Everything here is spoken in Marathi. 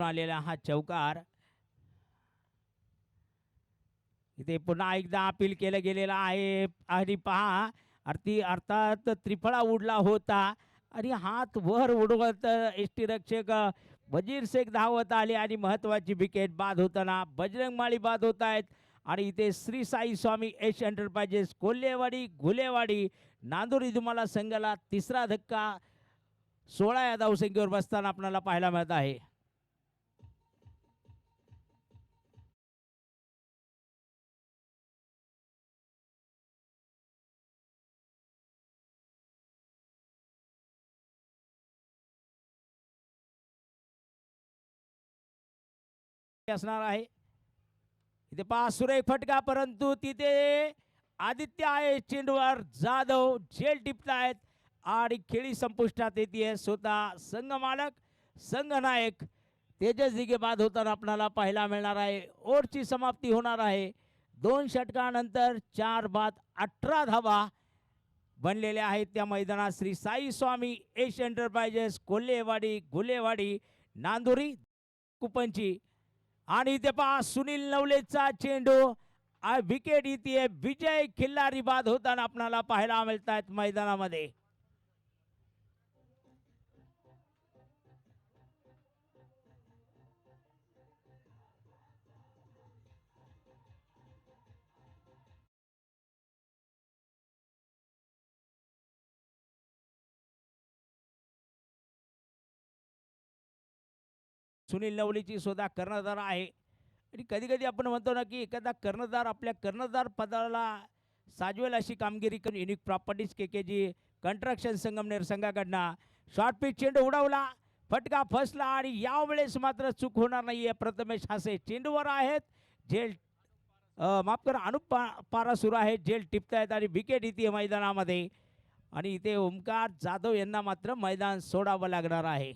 आलेला हा चौकार इथे पुन्हा एकदा अपील केलं गेलेलं आहे आणि पहा अर्थात त्रिफळा उडला होता आणि हात वर उडवत एसटी रक्षक वजीर शेख धावत आले आणि महत्वाची विकेट बाद होताना बजरंग माळी बाद होत आहेत. आणि इथे श्री साई स्वामी एश एंटरप्राइजेस कोल्हेवाडी घुलेवाडी नांदुरी तुम्हाला संघाला तिसरा धक्का 16 या धावसंख्येवर बसताना आपल्याला पाहायला मिळत आहे. असणार आहे इथे पहा सुरेख फटका परंतु तिथे आदित्य आहे चेंडूवर जाधव झेल टिपतायत आणि खेळी संपुष्टात येते. स्वतः संघ मालक संघ नायक तेजस दिघे बाद होताना आपल्याला पाहायला मिळणार आहे. ओव्हरची समाप्ती होणार आहे. 2 षटकानंतर 4 बाद 18 धावा बनलेल्या आहेत त्या मैदानात. श्री साई स्वामी एश एंटरप्राइजेस कोल्हेवाडी घुलेवाडी नांदुरी कुपनची. आणि इथे पहा सुनील नवलेचा चेंडू विकेट येते. विजय खिल्लारी बाद होताना आपल्याला पाहायला मिळत आहेत मैदानामध्ये. सुनील नवलेची सुद्धा कर्णधार आहे आणि कधी कधी आपण म्हणतो ना की एखादा कर्णधार आपल्या कर्णधार पदाला साजवेल अशी कामगिरी करून unique properties KKG construction Sangamner संघाकडनं शॉर्ट पिच चेंडू उडवला फटका फसला आणि यावेळेस मात्र चूक होणार नाहीये. प्रथमेश हासे चेंडूवर आहेत. झेल माफ करा अनुप पारा सुरू आहे. झेल टिपतायत आणि विकेट येते मैदानामध्ये आणि इथे ओमकार जाधव यांना मात्र मैदान सोडावं लागणार आहे.